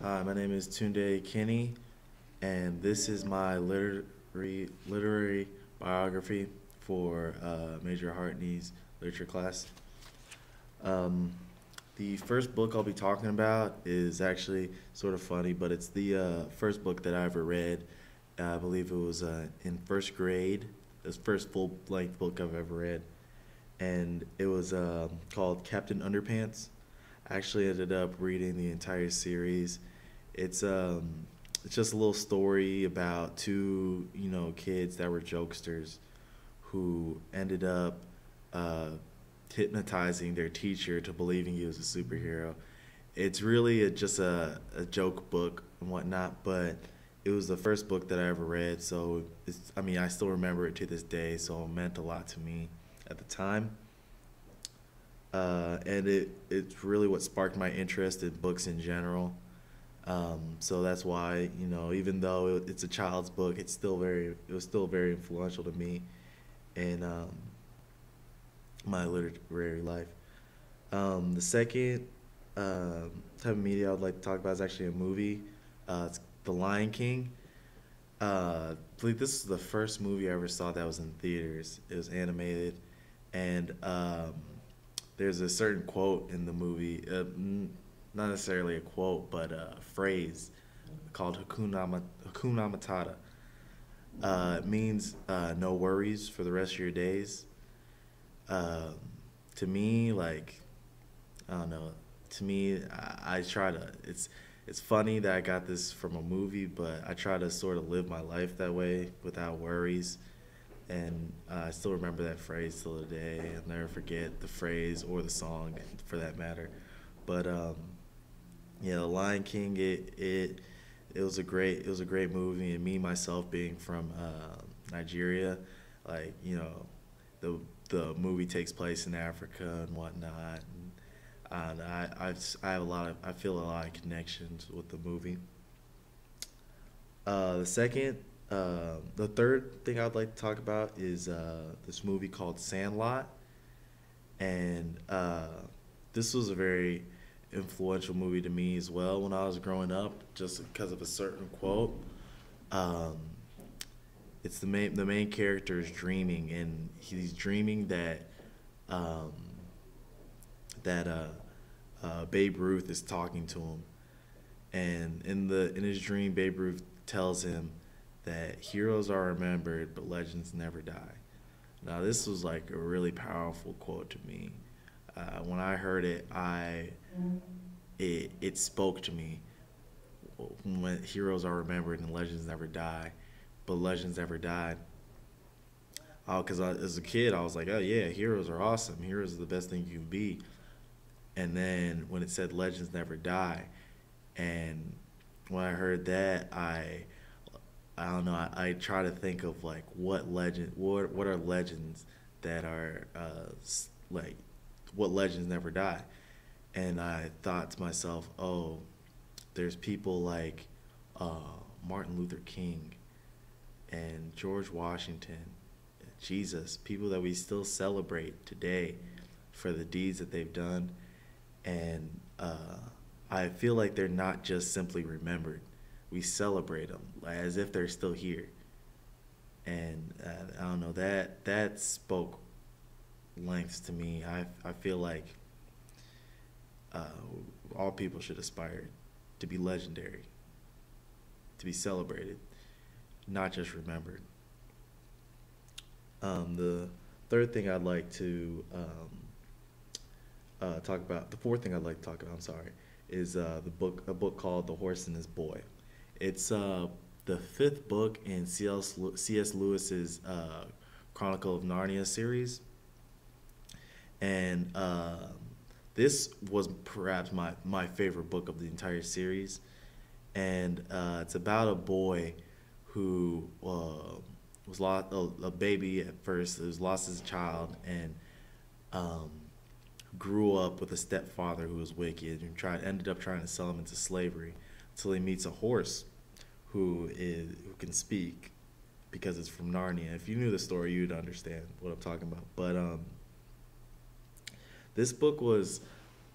Hi, my name is Tunde Kinney, and this is my literary biography for Major Hartney's literature class. Um, the first book I'll be talking about is actually sort of funny, but it's the first book that I ever read. I believe it was in first grade. It's the first full length book I've ever read, and it was called Captain Underpants. I actually ended up reading the entire series. It's um it's just a little story about two, kids that were jokesters who ended up uh, hypnotizing their teacher to believing he was a superhero. It's really just a joke book and whatnot, but it was the first book that I ever read, so I still remember it to this day, so it meant a lot to me at the time. And it's really what sparked my interest in books in general. So that's why, even though it's a child's book, it was still very influential to me in my literary life. The second type of media I'd like to talk about is actually a movie. It's The Lion King. I believe this is the first movie I ever saw that was in theaters. It was animated, and there's a certain quote in the movie, not necessarily a quote, but a phrase called Hakuna Matata. It means no worries for the rest of your days. Um, to me, like, I don't know. To me, I try to. It's funny that I got this from a movie, but I try to sort of live my life that way without worries. And I still remember that phrase till today. I'll never forget the phrase or the song, for that matter. But yeah, The Lion King. It was a great movie, and me myself being from Nigeria, like the the movie takes place in Africa and whatnot. And I have a lot of I feel a lot of connections with the movie. The third thing I'd like to talk about is this movie called Sandlot, and this was a very influential movie to me as well when I was growing up, just because of a certain quote. Um, it's the main character is dreaming, and he's dreaming that um, Babe Ruth is talking to him, and in his dream, Babe Ruth tells him that heroes are remembered, but legends never die. Now, this was like a really powerful quote to me. When I heard it, it spoke to me. When heroes are remembered and legends never die, but legends never died. Oh, because as a kid, I was like, oh yeah, heroes are awesome. Heroes are the best thing you can be. And then when it said legends never die, and when I heard that, I don't know. I try to think of like what are legends that are like what legends never die, and I thought to myself, oh, there's people like Martin Luther King and George Washington, Jesus, people that we still celebrate today for the deeds that they've done, and I feel like they're not just simply remembered. We celebrate them as if they're still here, and I don't know that spoke lengths to me. I feel like uh, all people should aspire to be legendary, to be celebrated, not just remembered. The third thing I'd like to talk about, the fourth thing I'd like to talk about, I'm sorry, is a book called The Horse and His Boy. It's the fifth book in C.S. Lewis's Chronicle of Narnia series, and this was perhaps my favorite book of the entire series. And it's about a boy who was lost, a baby at first, was lost as a child, and um, grew up with a stepfather who was wicked and ended up trying to sell him into slavery until he meets a horse who can speak because it's from Narnia. If you knew the story, you'd understand what I'm talking about. But this book was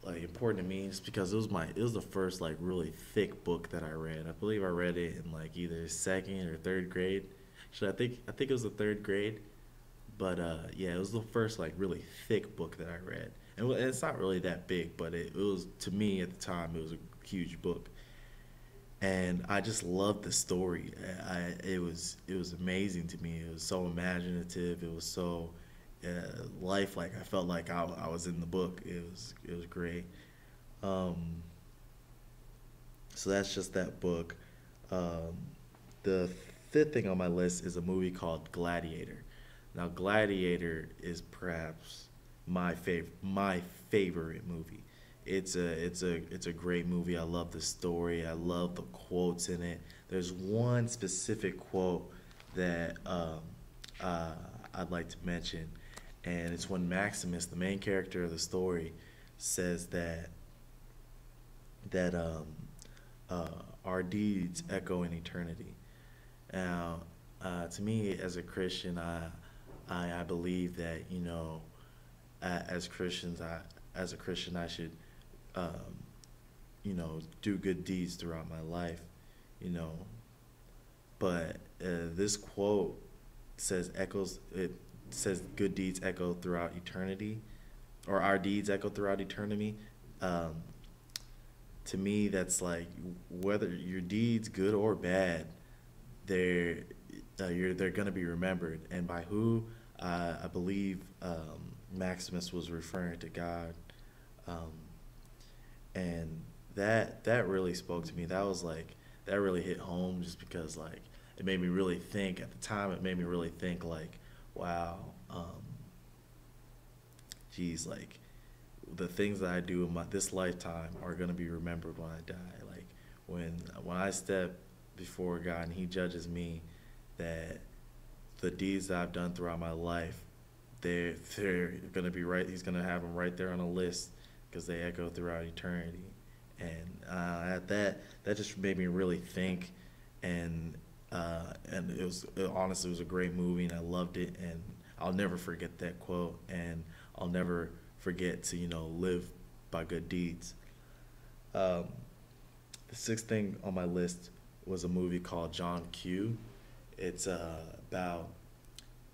like important to me just because it was the first like really thick book that I read. I believe I read it in like either second or third grade. Actually, I think it was the third grade. But yeah, it was the first like really thick book that I read, and it's not really that big, but it was to me at the time it was a huge book, and I just loved the story. It was amazing to me. It was so imaginative. It was so lifelike. I felt like I was in the book. It was great. Um, so that's just that book. Um, the fifth thing on my list is a movie called Gladiator. Now, Gladiator is perhaps my favorite movie. It's a great movie. I love the story. I love the quotes in it. There's one specific quote that uh, I'd like to mention, and it's when Maximus, the main character of the story, says that uh, our deeds echo in eternity. Now, to me, as a Christian, I believe that as Christians, as a Christian, I should um, do good deeds throughout my life, you know. But this quote it says good deeds echo throughout eternity, or our deeds echo throughout eternity. Um, to me, that's like whether your deeds good or bad, they're they're gonna be remembered, and by who? I believe Maximus was referring to God, um, and that really spoke to me. That really hit home, just because like it made me really think. At the time, it made me really think like, wow, geez, like the things that I do in this lifetime are gonna be remembered when I die. Like when I step before God and He judges me, that the deeds that I've done throughout my life, they're gonna be right. He's gonna have them right there on a list because they echo throughout eternity. And at that just made me really think, and honestly, it was a great movie, and I loved it, and I'll never forget that quote, and I'll never forget to live by good deeds. Um, the sixth thing on my list was a movie called John Q. It's about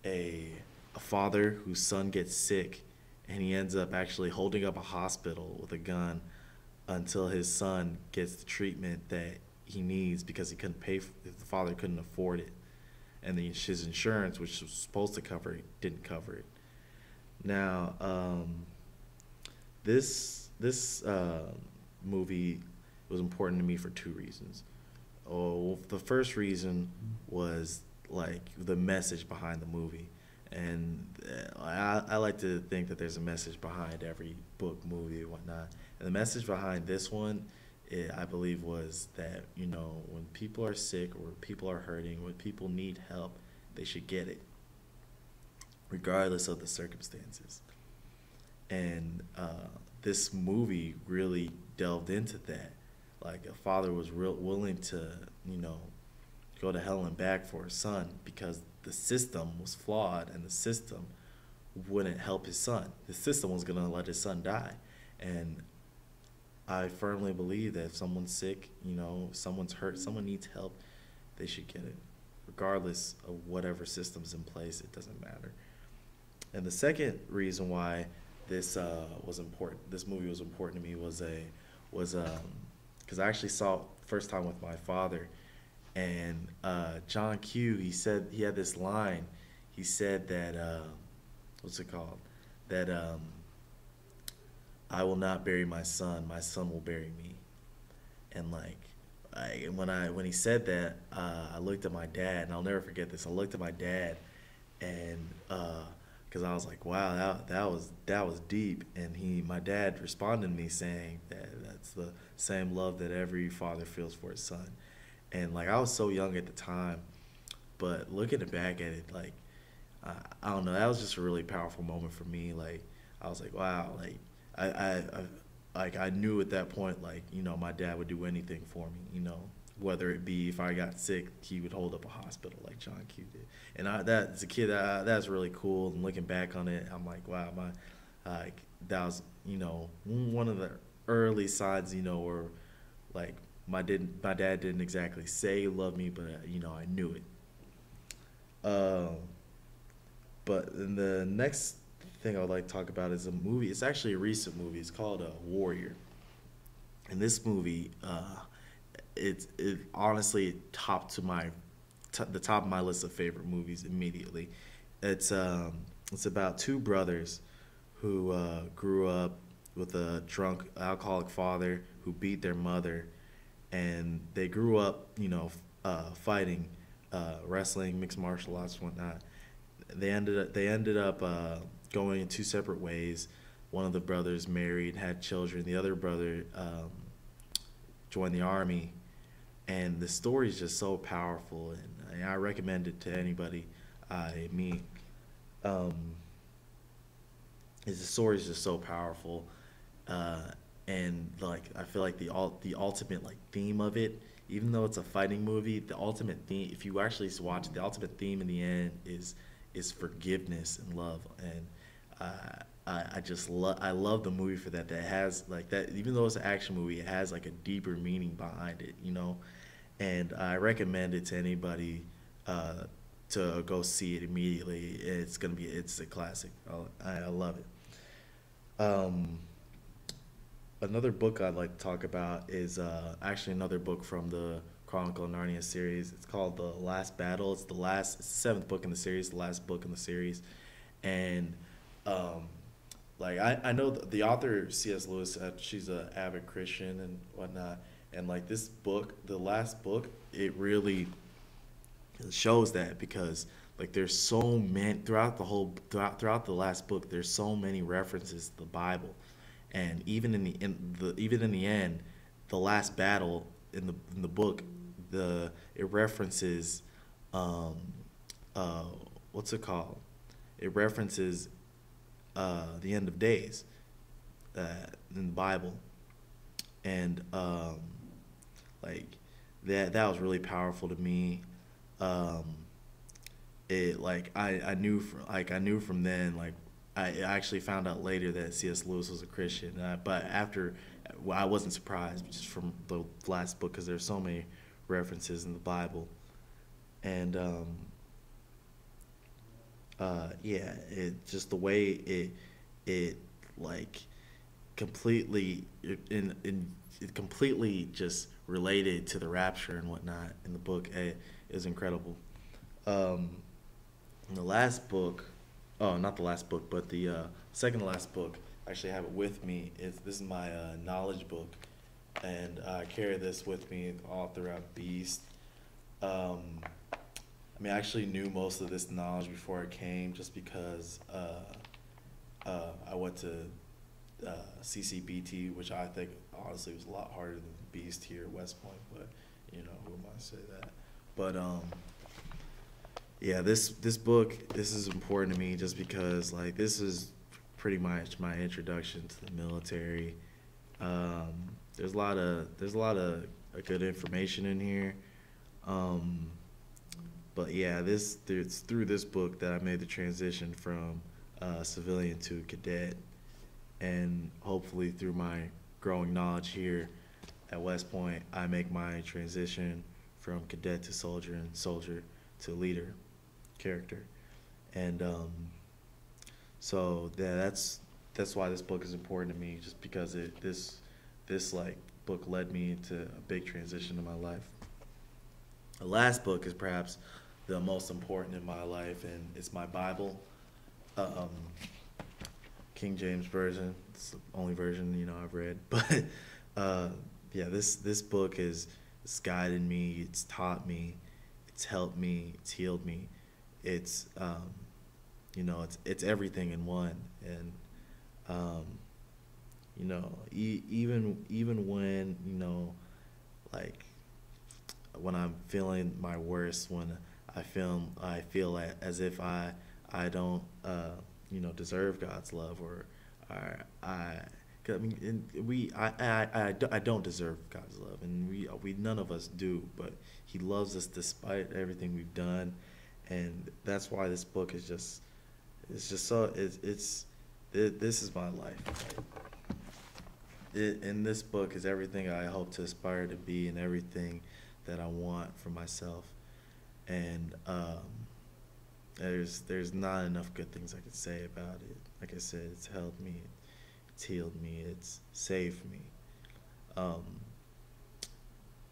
a a father whose son gets sick, and he ends up actually holding up a hospital with a gun until his son gets the treatment that he needs because he couldn't pay for, the father couldn't afford it, and his insurance, which was supposed to cover it, didn't cover it. Now, this movie was important to me for two reasons. Oh, the first reason was like the message behind the movie, and I like to think that there's a message behind every book, movie, and whatnot. And the message behind this one, I believe, was that when people are sick or when people are hurting, when people need help, they should get it, regardless of the circumstances. And this movie really delved into that. Like a father was real willing to, you know, go to hell and back for his son because the system was flawed and the system wouldn't help his son. The system was gonna let his son die, and I firmly believe that if someone's sick, if someone's hurt, someone needs help, they should get it, regardless of whatever system's in place. It doesn't matter. And the second reason why was important, this movie was important to me, was because I actually saw it first time with my father, and John Q. He said he had this line. He said that what's it called? That I will not bury my son will bury me. And like, when he said that, I looked at my dad, and I'll never forget this. I looked at my dad, and because I was like, wow, that was deep. And my dad responded to me saying that that's the same love that every father feels for his son. And like, I was so young at the time, but looking back at it, like, I don't know, that was just a really powerful moment for me. Like, I was like, wow, like I knew at that point, like, my dad would do anything for me, whether it be if I got sick, he would hold up a hospital like John Q did. And that as a kid, that's really cool. And looking back on it, I'm like, wow, Like that was, one of the early signs, where like my dad didn't exactly say he loved me, but I knew it. Um, but then the next thing I would like to talk about is a movie. It's actually a recent movie. It's called Warrior. And this movie, it honestly topped to the top of my list of favorite movies immediately. It's um, it's about two brothers who grew up with a drunk alcoholic father who beat their mother, and they grew up, fighting, wrestling, mixed martial arts, whatnot. They ended up going in two separate ways. One of the brothers married, had children. The other brother joined the army, and the story is just so powerful, and I recommend it to anybody I meet. Um, the story is just so powerful, uh, and like I feel like the ultimate like theme of it, even though it's a fighting movie, the ultimate theme, if you actually watch it, the ultimate theme in the end is forgiveness and love, and I love the movie for that. That has like that, even though it's an action movie, it has like a deeper meaning behind it, and I recommend it to anybody uh, to go see it immediately. It's a classic. I love it. Um, Another book I'd like to talk about is actually another book from the Chronicle of Narnia series. It's called The Last Battle. It's the seventh book in the series, the last book in the series, and um, like I know the author C.S. Lewis. She's an avid Christian and whatnot, and like this book, the last book, it really shows that because like there's so many throughout the last book, there's so many references to the Bible, and even in the end, the last battle in the book, the it references um uh what's it called? It references the end of days uh, in the Bible, and like that was really powerful to me. Um, it like I knew from then, like I actually found out later that C.S. Lewis was a Christian, but after, well, I wasn't surprised just from the last book because there's so many references in the Bible, and yeah, it just the way it like completely it completely just related to the rapture and whatnot in the book. It is incredible. Um, in the last book, oh, not the last book, but the second to last book, I actually have it with me. This is my knowledge book, and I carry this with me all throughout Beast. Um, I actually knew most of this knowledge before I came, just because I went to CCBT, which I think honestly was a lot harder than Beast here at West Point, but who am I to say that? But yeah, this book, this is important to me just because like this is pretty much my introduction to the military. Um, there's a lot of good information in here. Um, but yeah, it's through this book that I made the transition from civilian to cadet, and hopefully through my growing knowledge here at West Point, I make my transition from cadet to soldier and soldier to leader character. And so yeah, that's why this book is important to me, just because this like book led me into a big transition in my life. The last book is perhaps the most important in my life, and it's my Bible, um, King James version. It's the only version I've read, but uh, yeah, this book it's guided me, it's taught me, it's helped me, it's healed me. It's it's everything in one, and um, even when like when I'm feeling my worst, when as if I don't deserve God's love, or I 'cause I mean I don't deserve God's love, and we none of us do, but He loves us despite everything we've done, and that's why this book is just it's just so This is my life. In this book is everything I hope to aspire to be and everything that I want for myself. And there's not enough good things I could say about it. Like I said, it's helped me, it's healed me, it's saved me. Um,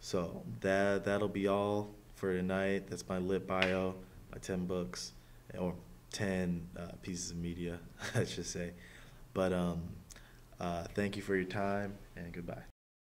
so that'll be all for tonight. That's my lit bio, my 10 books, or 10 pieces of media, I should say. But thank you for your time and goodbye.